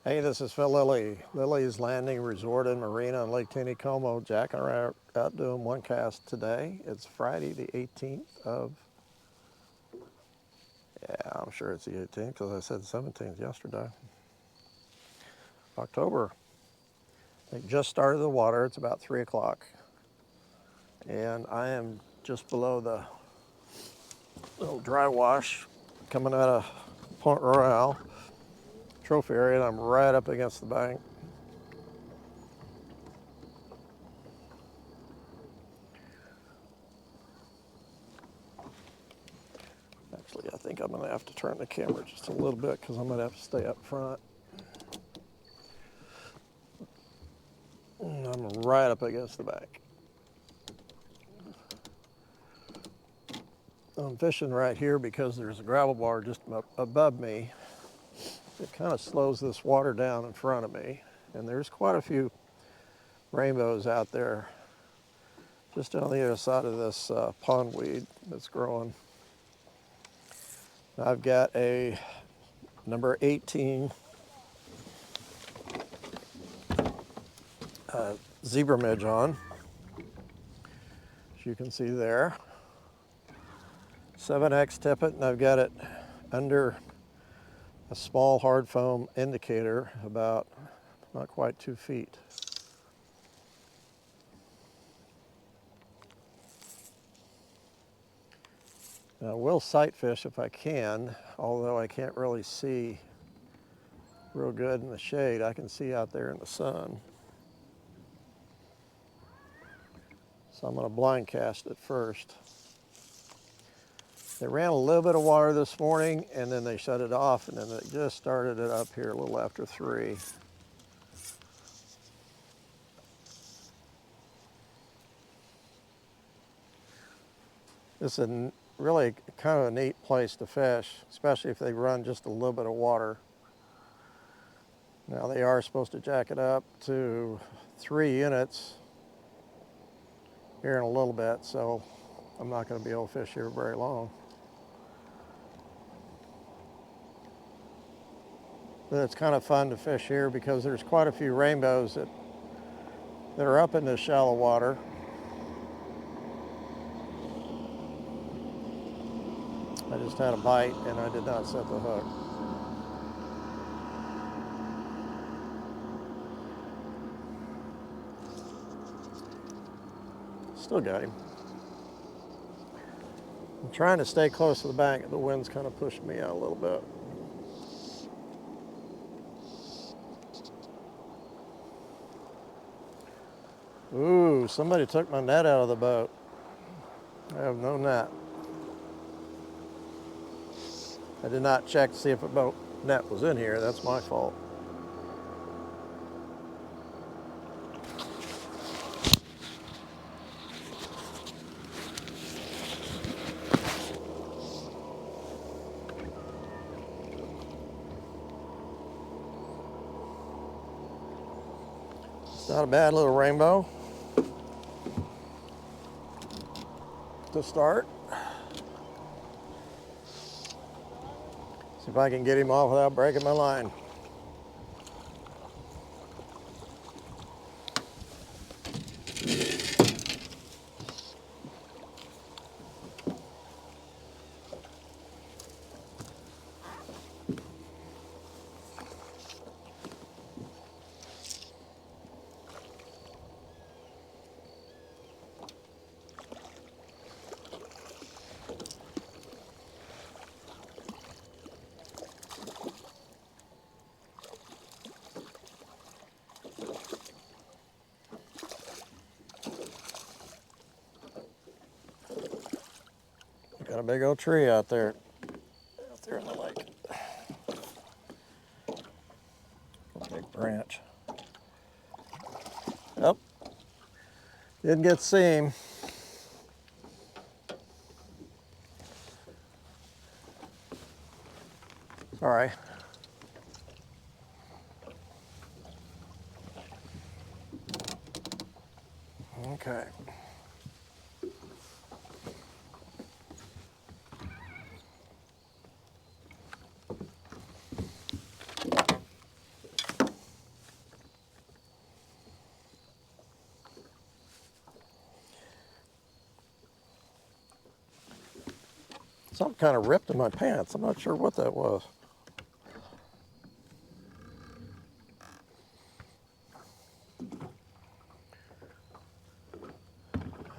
Hey, this is Phil Lilley, Lilleys Landing Resort and Marina on Lake Taneycomo. Jack and I are out doing one cast today. It's Friday the 18th of, I'm sure it's the 18th because I said the 17th yesterday. October. I just started the water. It's about 3 o'clock. And I am just below the little dry wash coming out of Point Royale trophy area, and I'm right up against the bank. Actually, I think I'm going to have to turn the camera just a little bit because I'm going to have to stay up front. And I'm right up against the bank. I'm fishing right here because there's a gravel bar just above me. It kind of slows this water down in front of me. And there's quite a few rainbows out there just on the other side of this pondweed that's growing. I've got a number 18 zebra midge on, as you can see there. 7X tippet, and I've got it under a small hard foam indicator about not quite 2 feet. Now, I will sight fish if I can, although I can't really see real good in the shade. I can see out there in the sun. So I'm going to blind cast it first. They ran a little bit of water this morning and then they shut it off, and then they just started it up here a little after 3. This is really kind of a neat place to fish, especially if they run just a little bit of water. Now they are supposed to jack it up to 3 units here in a little bit, so I'm not going to be able to fish here very long. But it's kind of fun to fish here because there's quite a few rainbows that are up in this shallow water. I just had a bite and I did not set the hook. Still got him. I'm trying to stay close to the bank. The wind's kind of pushing me out a little bit. Ooh, somebody took my net out of the boat. I have no net. I did not check to see if a boat net was in here. That's my fault. It's not a bad little rainbow to start. See if I can get him off without breaking my line. Got a big old tree out there in the lake. A big branch. Yep. Didn't get to see him. Sorry. Okay. Something kind of ripped in my pants. I'm not sure what that was.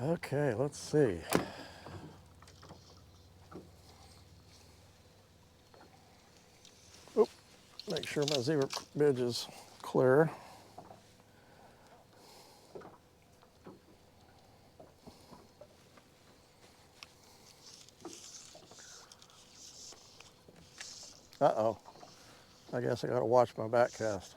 Okay, let's see. Oop, make sure my zebra midge is clear. Uh-oh. I guess I gotta watch my back cast.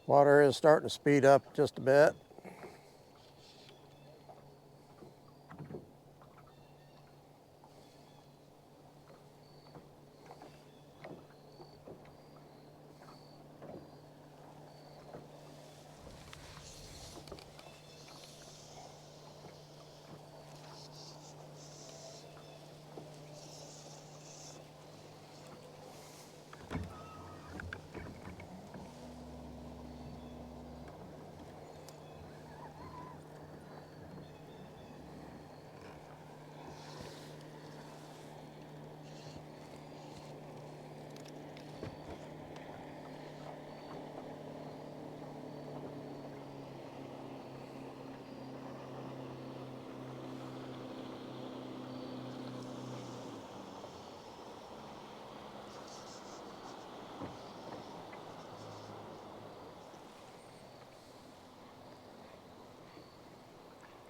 Water is starting to speed up just a bit.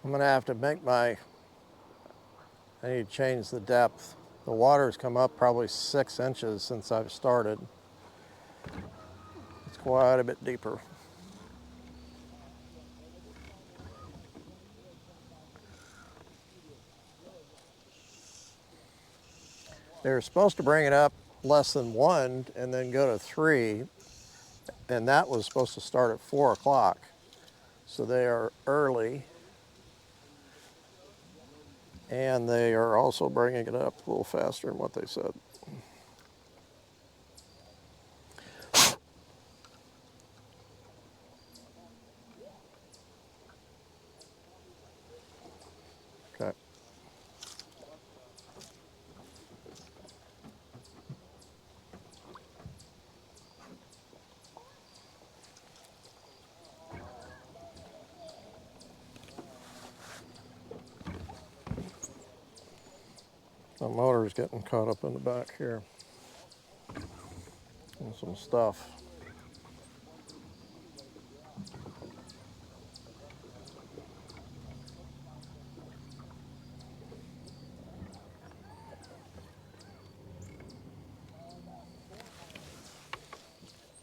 I'm gonna have to make I need to change the depth. The water's come up probably 6 inches since I've started. It's quite a bit deeper. They're supposed to bring it up less than 1 and then go to 3, and that was supposed to start at 4 o'clock. So they are early, and they are also bringing it up a little faster than what they said. Okay. The motor's getting caught up in the back here. And some stuff.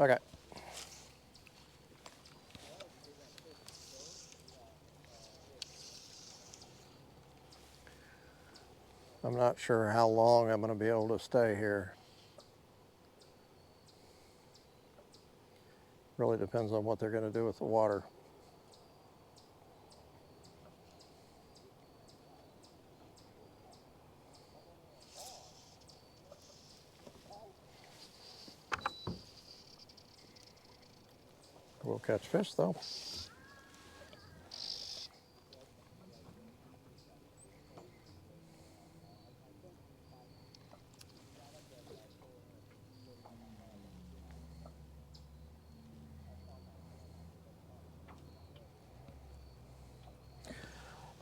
Okay. I'm not sure how long I'm going to be able to stay here. Really depends on what they're going to do with the water. We'll catch fish though.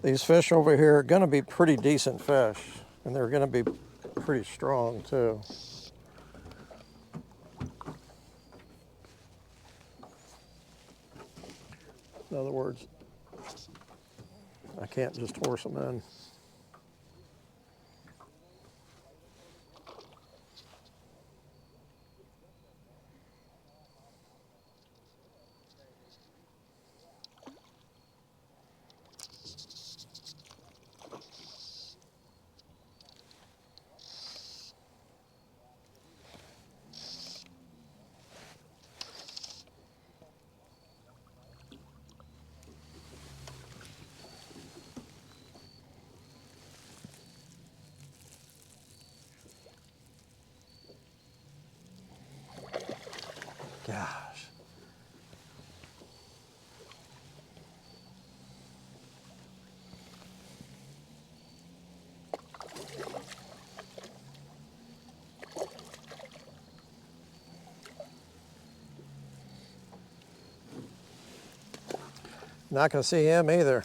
These fish over here are going to be pretty decent fish, and they're going to be pretty strong too. In other words, I can't just horse them in. Not gonna see him either.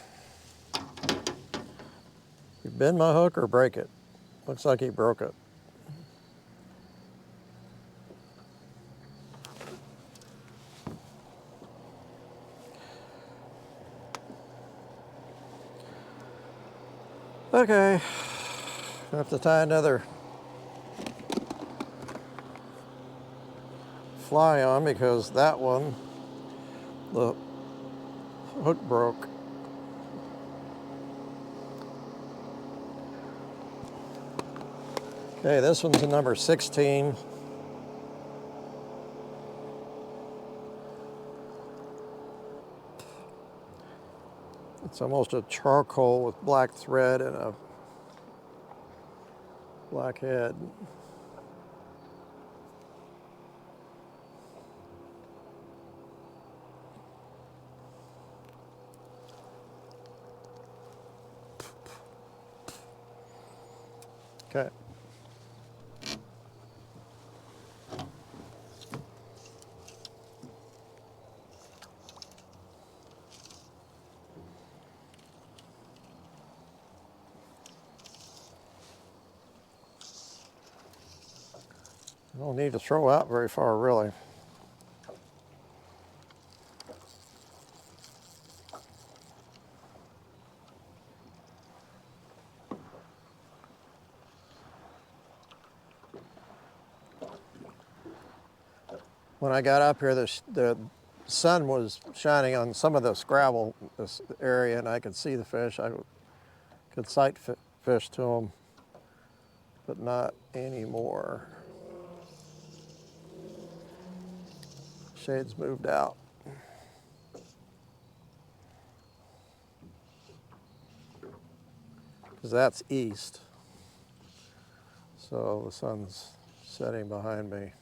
You bend my hook or break it. Looks like he broke it. Okay, I have to tie another fly on because that one, the hook broke. Okay, this one's a number 16. It's almost a charcoal with black thread and a black head. Okay. I don't need to throw out very far, really. When I got up here, the sun was shining on some of this gravel, this area, and I could see the fish. I could sight fish to them, but not anymore. Shade's moved out. Because that's east. So the sun's setting behind me.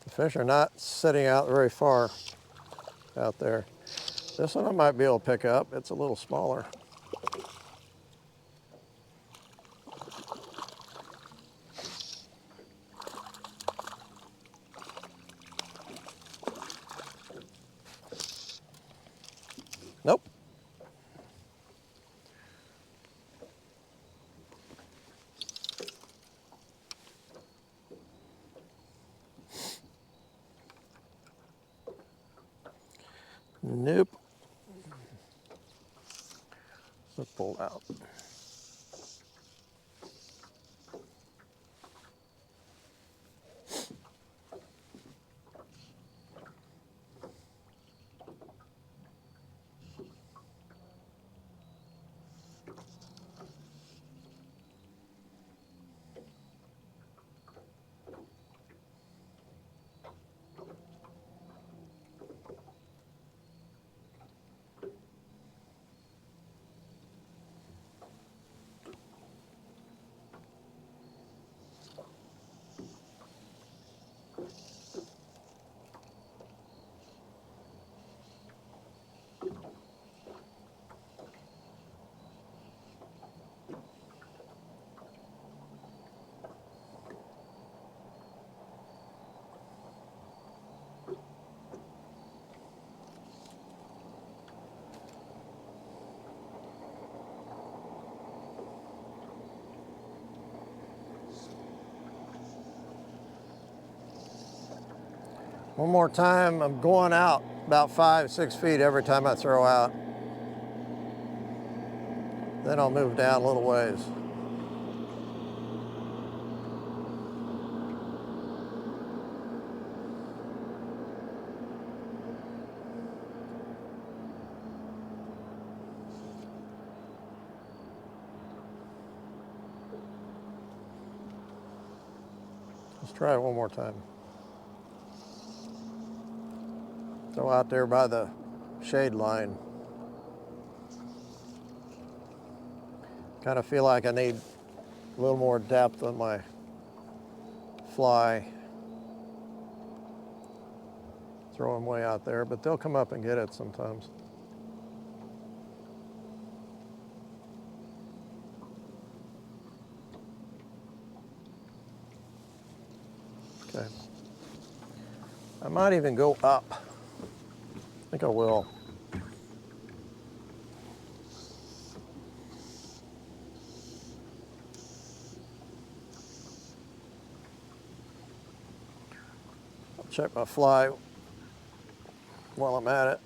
The fish are not sitting out very far out there. This one I might be able to pick up. It's a little smaller. Nope. Nope. Let's pull out. One more time, I'm going out about 5-6 feet every time I throw out. Then I'll move down a little ways. Let's try it one more time. Throw out there by the shade line. Kind of feel like I need a little more depth on my fly. Throw them way out there, but they'll come up and get it sometimes. Okay. I might even go up. I think I will. I'll check my fly while I'm at it.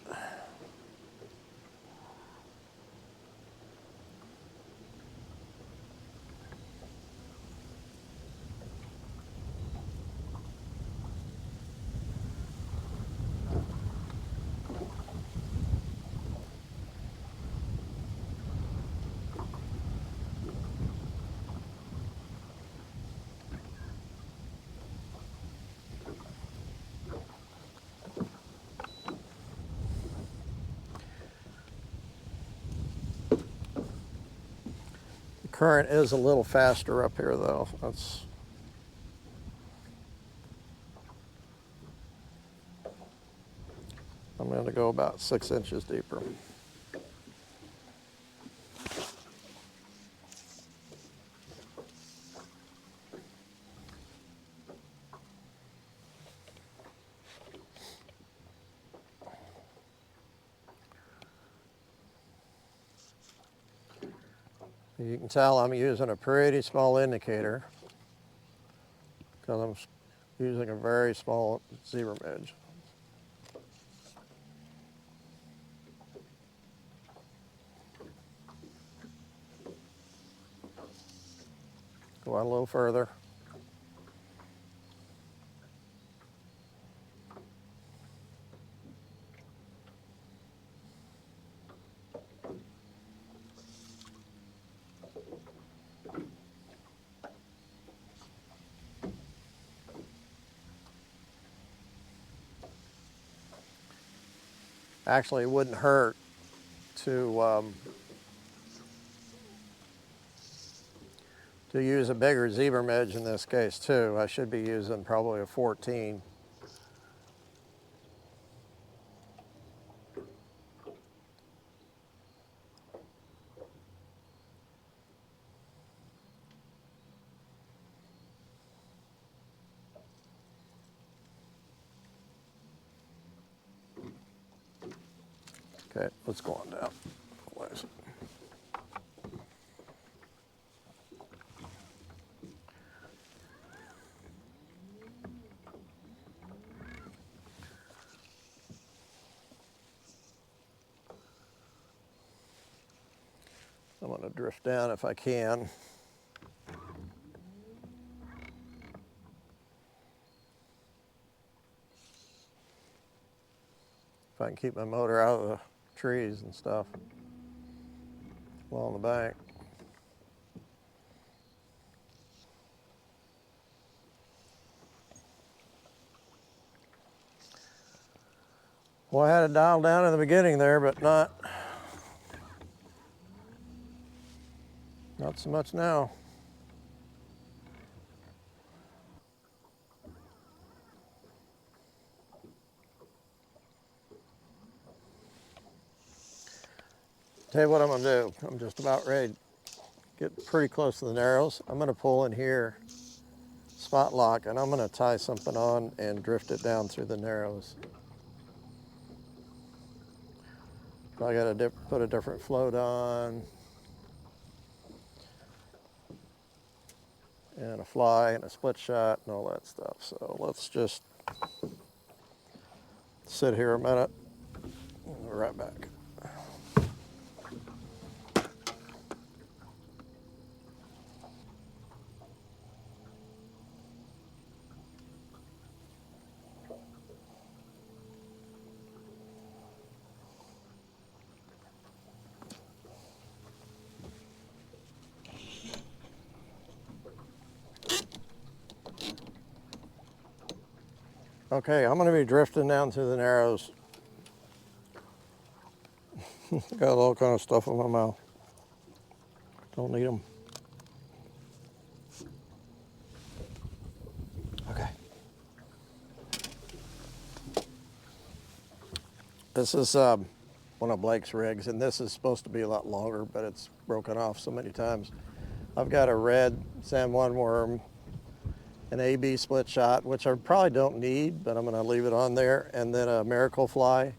The current is a little faster up here though. I'm going to go about 6 inches deeper. You can tell I'm using a pretty small indicator because I'm using a very small zebra midge. Go on a little further. Actually, it wouldn't hurt to use a bigger zebra midge in this case too. I should be using probably a 14. Okay, let's go on down. What is it? I'm going to drift down if I can. If I can keep my motor out of the trees and stuff along the bank. Well, I had it dialed down in the beginning there, but not so much now. Tell you what I'm going to do. I'm just about ready to get pretty close to the narrows. I'm going to pull in here, spot lock, and I'm going to tie something on and drift it down through the narrows. I got to put a different float on and a fly and a split shot and all that stuff. So let's just sit here a minute. We'll be right back. Okay, I'm going to be drifting down through the narrows. Got all kind of stuff in my mouth. Don't need them. Okay. This is one of Blake's rigs, and this is supposed to be a lot longer, but it's broken off so many times. I've got a red San Juan worm an AB split shot, which I probably don't need, but I'm gonna leave it on there, and then a miracle fly.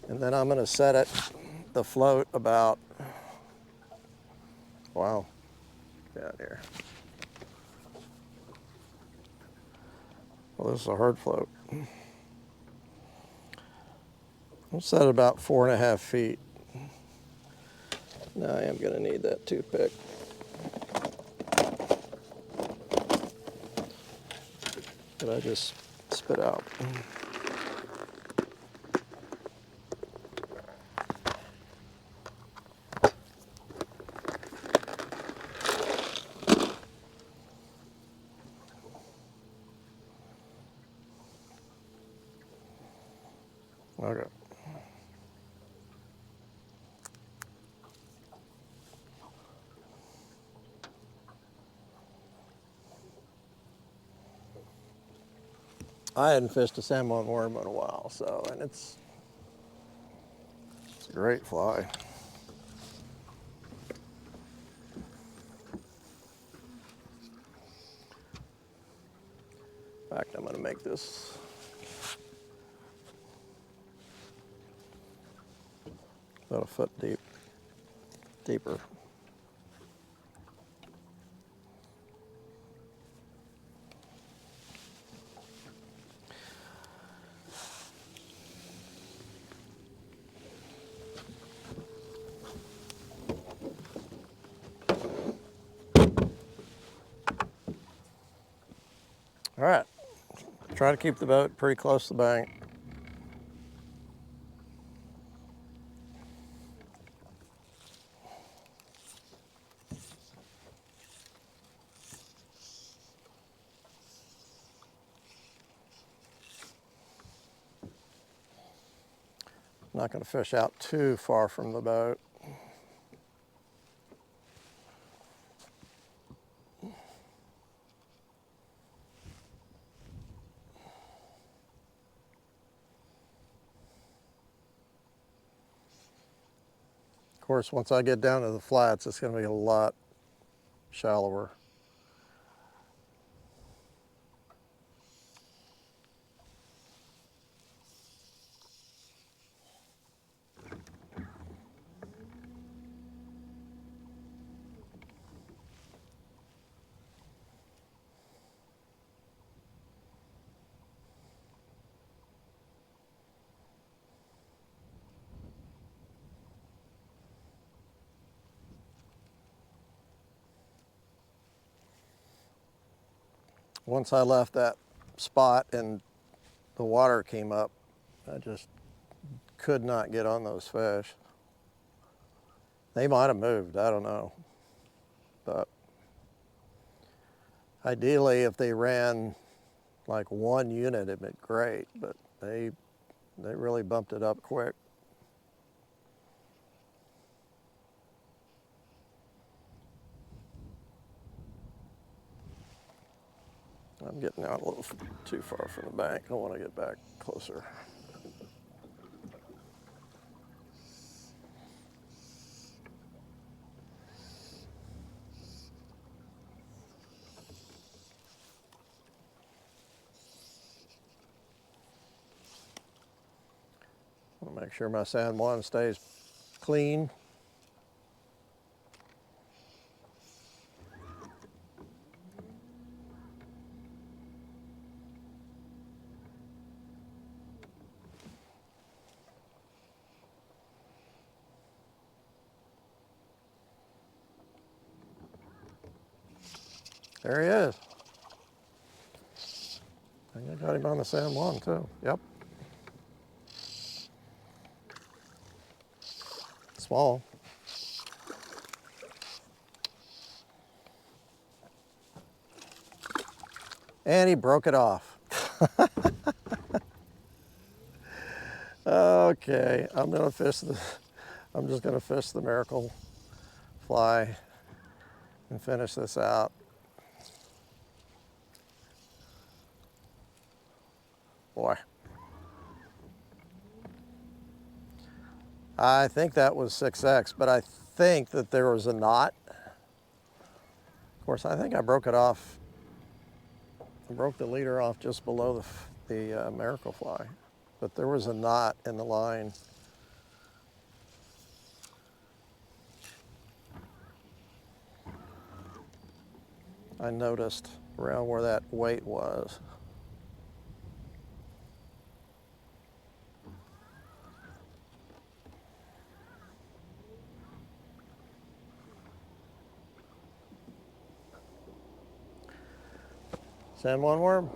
And then I'm gonna set it, the float about, wow, down here. Well, this is a hard float. I'll set it about 4.5 feet. Now I am gonna need that toothpick. That I just spit out. Okay. I hadn't fished a salmon worm in a while, so, and it's a great fly. In fact, I'm going to make this about a foot deep, deeper. All right, try to keep the boat pretty close to the bank. I'm not going to fish out too far from the boat. Of course, once I get down to the flats, it's going to be a lot shallower. Once I left that spot and the water came up, I just could not get on those fish. They might have moved, I don't know. But ideally, if they ran like one unit, it'd be great, but they really bumped it up quick. I'm getting out a little too far from the bank. I want to get back closer. I want to make sure my San Juan stays clean. There he is. I think I got him on the San Juan too. Yep. Small. And he broke it off. Okay, I'm just gonna fish the miracle fly and finish this out. Boy. I think that was 6X, but I think that there was a knot. Of course, I think I broke it off I broke the leader off just below the miracle fly, but there was a knot in the line. I noticed around where that weight was. San Juan worm.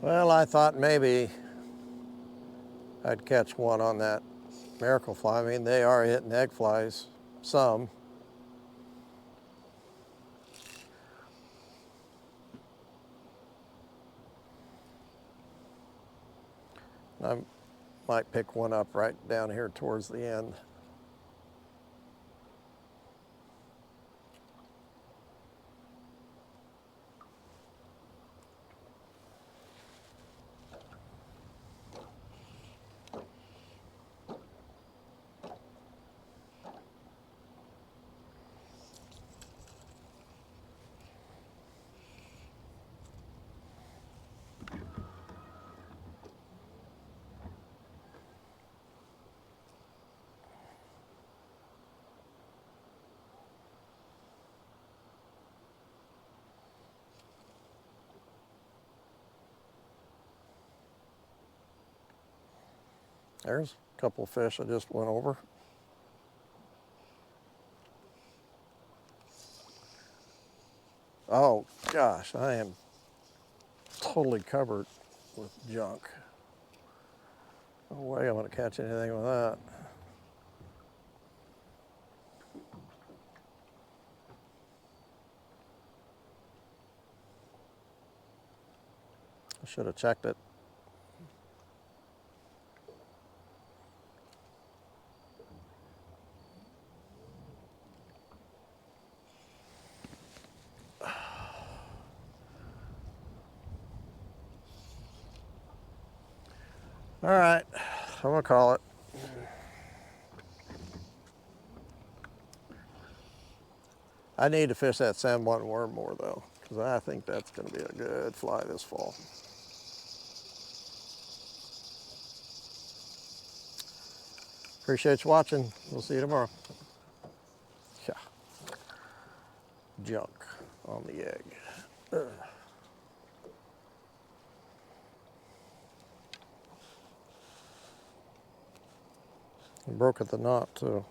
Well, I thought maybe I'd catch one on that miracle fly. I mean, they are hitting egg flies, some. I might pick one up right down here towards the end. There's a couple of fish I just went over. Oh gosh, I am totally covered with junk. No way I'm going to catch anything with that. I should have checked it. All right, I'm gonna call it. I need to fish that San Juan worm more though, because I think that's gonna be a good fly this fall. Appreciate you watching. We'll see you tomorrow. Yeah. Junk on the egg. Ugh. Broke at the knot too.